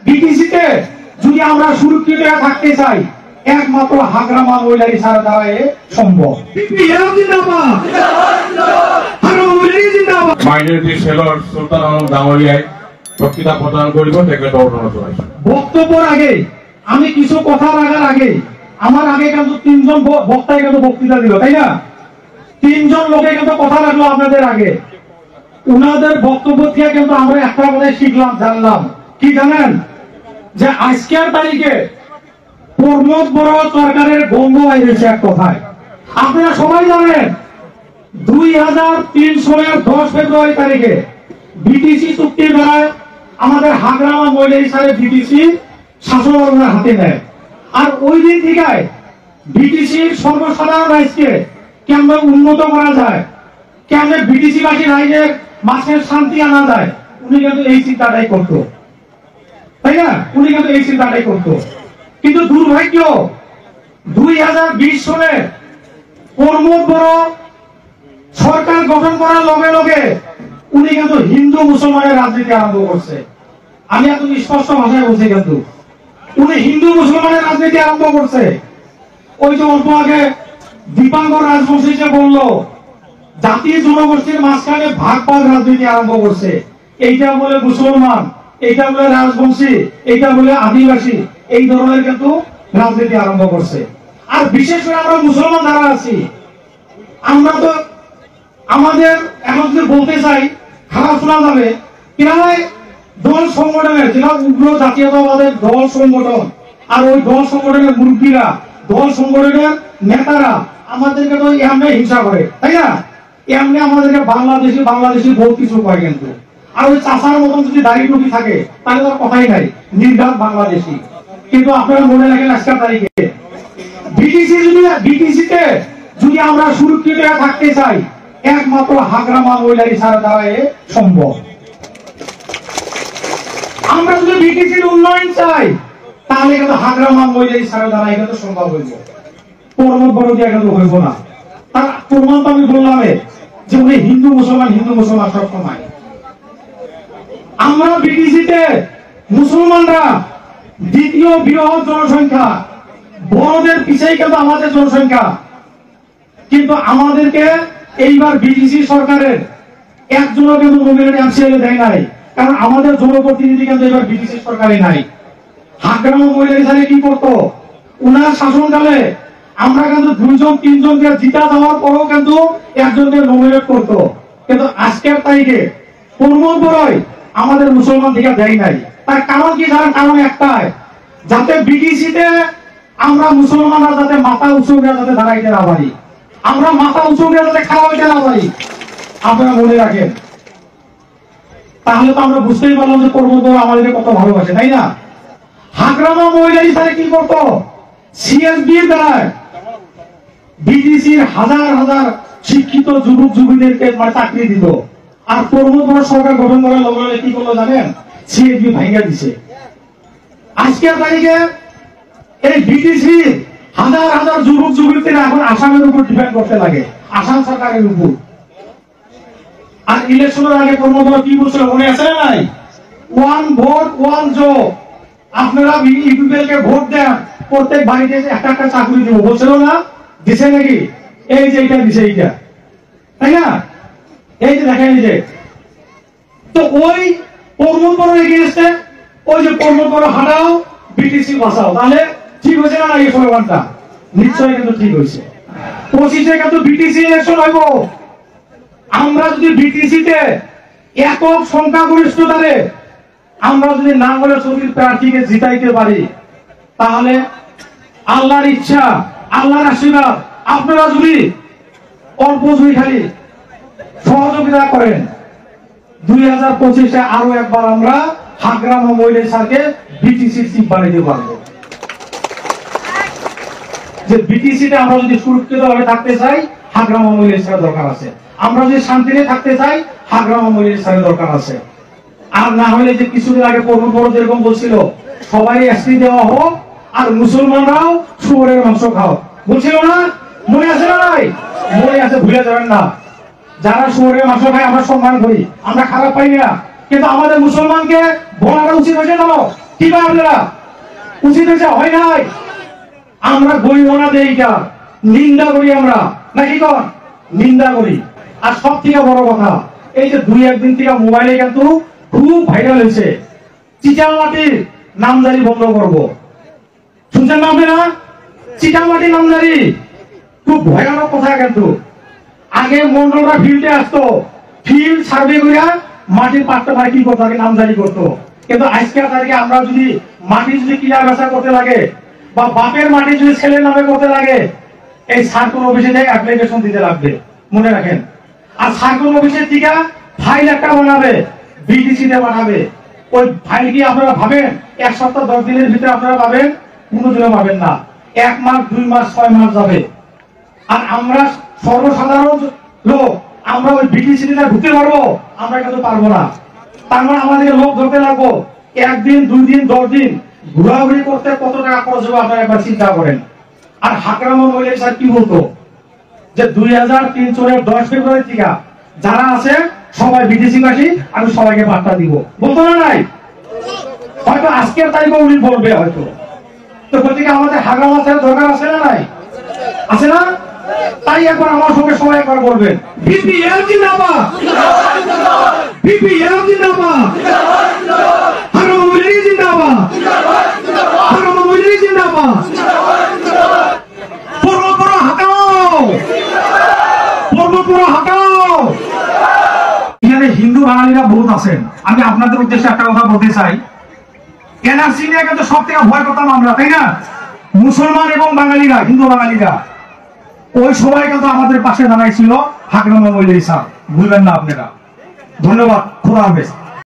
বিটিসিতে যদি আমরা সুরক্ষিত থাকতে চাই একমাত্র হাগ্রামা মহিলারই ছাড়া দ্বারা সম্ভব। মাইনরিটি সেলর সুলতান আলম দামরিয়ায় বক্তৃতা প্রদান করিব। বক্তব্যের আগে আমি কিছু কথা রাখার আগে আমার আগে কিন্তু তিনজন বক্তায় কিন্তু বক্তৃতা দিল, তাই না? তিনজন লোকে কিন্তু কথা রাখলো আপনাদের আগে। উনাদের বক্তব্য থেকে কিন্তু আমরা একটা কথা শিখলাম, জানলাম কি জানেন, যে আজকের তারিখে প্রমোদ বড় সরকারের গন্ধ হয়েছে এক কথায়। আপনারা সবাই জানেন 2003 সালের 10 ফেব্রুয়ারি তারিখে বিটিসি চুক্তির দ্বারা আমাদের হাগ্রামা মহিলা হিসাবে বিটিসি শাসন হাতে নেয়। আর ওই দিন থেকে বিটিসির সর্বসাধারণ রাজ্যকে কেমন উন্নত করা যায়, কেমন বিটিসি বাসী রাজ্যের মাসের শান্তি আনা যায়, উনি কিন্তু এই চিন্তাটাই করতো, তাই না? উনি কিন্তু এই চিন্তাটাই করতো। কিন্তু দুর্ভাগ্য 2020 সালে প্রমোদ বড় সরকার গঠন করার লগে লগে উনি কিন্তু হিন্দু মুসলমানের রাজনীতি আরম্ভ করছে। আমি এত স্পষ্ট ভাষায় বলছি, কিন্তু উনি হিন্দু মুসলমানের রাজনীতি আরম্ভ করছে। ওই যে অল্প আগে দীপাঙ্কর রাজবংশী যে বললো জাতীয় জনগোষ্ঠীর মাঝখানে ভাগ ভাগ রাজনীতি আরম্ভ করছে। এইটা বলে মুসলমান, এইটা বলে রাজবংশী, এইটা বলে আদিবাসী, এই ধরনের কিন্তু রাজনীতি আরম্ভ করছে। আর বিশেষ করে আমরা মুসলমান যারা আছি, আমরা তো আমাদের এখন যদি বলতে চাই খারাপ শোনা যাবে, প্রায় দল সংগঠনের যেটা উগ্র জাতীয়তাবাদের দল সংগঠন আর ওই দল সংগঠনের মুরব্বীরা, দল সংগঠনের নেতারা আমাদেরকে তো এমনি হিংসা করে, তাই না? এমনি আমাদেরকে বাংলাদেশি বহুত কিছু কয়। কিন্তু আর ওই চাষার মতন যদি দাড়ি টুপি থাকে তাহলে তার কথাই নাই, নির্ঘাত বাংলাদেশি। কিন্তু আপনারা মনে রাখেন আজকের তারিখে বিটিসিতে যদি আমরা সুরক্ষিত থাকতে চাই একমাত্র হাগ্রামা মহিলারই ছাড়া দ্বারা সম্ভব। আমরা যদি বিটিসির উন্নয়ন চাই তাহলে কিন্তু হাগ্রামা মহিলারই ছাড়া দ্বারা কিন্তু সম্ভব হইব, প্রমোদ বড় দিয়ে কিন্তু হইব না। তার প্রমাণ তো আমি বললাম যে উনি হিন্দু মুসলমান সব সময়। আমরা বিটিসিতে মুসলমানরা দ্বিতীয় বৃহৎ জনসংখ্যা, বড়দের পিছিয়ে কিন্তু আমাদের জনসংখ্যা। কিন্তু আমাদেরকে এইবার বিটিসি সরকারের একজনও কিন্তু নমিনেট এমসিএল দেয় নাই, কারণ আমাদের জনপ্রতিনিধি কিন্তু এবার বিটিসি সরকারে নাই। হাগ্রামা মহিলা হিসাবে কি করতো, উনার শাসনকালে আমরা কিন্তু 2-3জনকে জিতা যাওয়ার পরেও কিন্তু একজনকে নমিনেট করতো। কিন্তু আজকের তারিখে প্রমোদ বড়ই আমাদের মুসলমান থেকে দেয় নাই। তার কারণ কি জানেন? কারণ একটাই, যাতে বিটিসিতে আমরা মুসলমানরা যাতে মাথা উঁচু করে যাতে দাঁড়াইতে না পারি, আমরা মাথা উঁচু করে যাতে খাওয়া হইতে না পারি। আপনারা মনে রাখেন, তাহলে তো আমরা বুঝতেই পারলাম যে প্রমোদ বড় আমাদেরকে কত ভালোবাসে, তাই না? হাগ্রামা মহিলা হিসাবে কি করতো, সিএসবির দ্বারা বিটিসির হাজার হাজার শিক্ষিত যুবক যুবতীদেরকে চাকরি দিত। আর প্রমোদ বড় সরকার গঠন করার লগে লগে কি করলো জানেন? সিএসবি ভাঙিয়ে দিছে। আজকের তারিখে এই বিটিসির হাজার হাজার যুবক যুবতীরা এখন আসামের উপর ডিপেন্ড করতে লাগে, আসাম সরকারের উপর। আর ইলেকশনের আগে প্রমোদ বড় কি বলছিল মনে আছে না নাই? 1 ভোট 1 জব। আপনারা ইউপিএলকে ভোট দেন, প্রত্যেক বাড়িতে একটা একটা চাকরি দিব বলছিল না? দিছে নাকি? এই যে এটা দিছে, এইটা, তাই না? এই যে দেখেন, এই যে তো ওই প্রমোদ বড় এগেইনস্টে ওই যে প্রমোদ বড় হাঁটাও বিটিসি বাঁচাও, তাহলে ঠিক হয়েছে না? এই স্লোগানটা নিশ্চয়ই কিন্তু ঠিক হয়েছে। 25-এ কিন্তু বিটিসি ইলেকশন হইব। আমরা যদি বিটিসিতে একক সংখ্যাগরিষ্ঠতারে আমরা যদি নাঙ্গলের ছবির প্রার্থীকে জিতাইতে পারি, তাহলে আল্লাহর ইচ্ছা, আল্লাহর আশীর্বাদ, আপনারা যদি অল্প জুই খালি সহযোগিতা করেন, 2025-এ আরো একবার আমরা হাগ্রামা মহিলা স্যারকে বিটিসির চিফ বানাইতে পারবো। যে বিটিসিতে আমরা যদি সুরক্ষিত ভাবে থাকতে চাই, হাগ্রামা মহিলা স্যারের দরকার আছে। আমরা যদি শান্তিতে থাকতে চাই, হাগ্রামা মহিলা স্যারের দরকার আছে। আর না হলে যে কিছুদিন আগে প্রমোদ বড় যেরকম বলছিল সবাই এসটি দেওয়া হোক আর মুসলমানরাও শুয়োরের মাংস খাও, বলছিল না? মনে আছে না নাই? মনে আছে, ভুলে যাবেন না। যারা শুয়োরের মাংস খায় আমরা সম্মান করি, আমরা খারাপ পাই না, কিন্তু আমাদের মুসলমানকে বলাটা উচিত হয়েছে না? কি বা আপনারা উচিত হয়েছে হয় নাই? আমরা গরিবনা দেইটা নিন্দা করি আমরা নাকি কর নিন্দা করি। আর সব থেকে বড় কথা, এই যে 2-1 দিন থেকে মোবাইলে কিন্তু খুব ভাইরাল হয়েছে চিটামাটির নামজারি বন্ধ করব। শুনছেন না আপনারা? চিটামাটি নামজারি খুব ভয়ানক কথা। কিন্তু আগে মন্ডলরা ফিল্ডে আসতো, ফিল্ড সার্ভে করিয়া মাটির পাট্টা ভাই কি করতো, আগে নামজারি করতো। কিন্তু আজকের তারিখে আমরা যদি মাটি যদি কিনা বেচা করতে লাগে বা বাপের মাটি যদি ছেলের নামে করতে লাগে, এই সার্কুল অফিসে যাই অ্যাপ্লিকেশন দিতে লাগবে, মনে রাখেন। আর সার্কুল অফিসের থেকে ফাইল একটা বানাবে, বিডিসি তে পাঠাবে। ওই ফাইল কি আপনারা ভাবেন 1 সপ্তাহ 10 দিনের ভিতরে আপনারা পাবেন? কোনোদিনও পাবেন না। 1 মাস 2 মাস 6 মাস যাবে। আর আমরা সর্বসাধারণ লোক, আমরা ওই বিডিসি তে ঢুকতে পারবো? আমরা কিন্তু পারবো না। তার মানে আমাদেরকে লোক ধরতে লাগবো। 1 দিন 2 দিন 10 দিন ঘোরাঘুরি করতে কত টাকা খরচ হবে আপনারা একবার চিন্তা করেন। আর হাকরামা মৌলভী স্যার কি বলতো যে 2003 সালের 10 ফেব্রুয়ারি থেকে যারা আছে সবাই বিদেশি বাসী, আমি সবাইকে বার্তা দিব, বলতো না? নাই, হয়তো আজকের তারিখে উনি বলবে হয়তো। তো গতিকে আমাদের হাকরামা স্যারের দরকার আছে না? নাই, আছে না? তাই একবার আমার সঙ্গে সবাই একবার বলবেন, বিপিএল জিন্দাবাদ, বিপিএল জিন্দাবাদ, হাকরামা মৌলভী জিন্দাবাদ, হাকরামা মৌলভী জিন্দাবাদ। পূর্বপুরা হাঁটাও, পূর্বপুরা হাঁটাও। এখানে হিন্দু বাঙালিরা বহুত আছেন। আমি আপনাদের উদ্দেশ্যে একটা কথা বলতে চাই, এনআরসি নিয়ে কিন্তু সব থেকে ভয় করতাম আমরা, তাই না? মুসলমান এবং বাঙালিরা, হিন্দু বাঙালিরা, ওই সবাই কিন্তু আমাদের পাশে দাঁড়াইছিল হাকরামা মৌলভী স্যার, ভুলবেন না আপনারা। ধন্যবাদ, খোদা হাফেজ।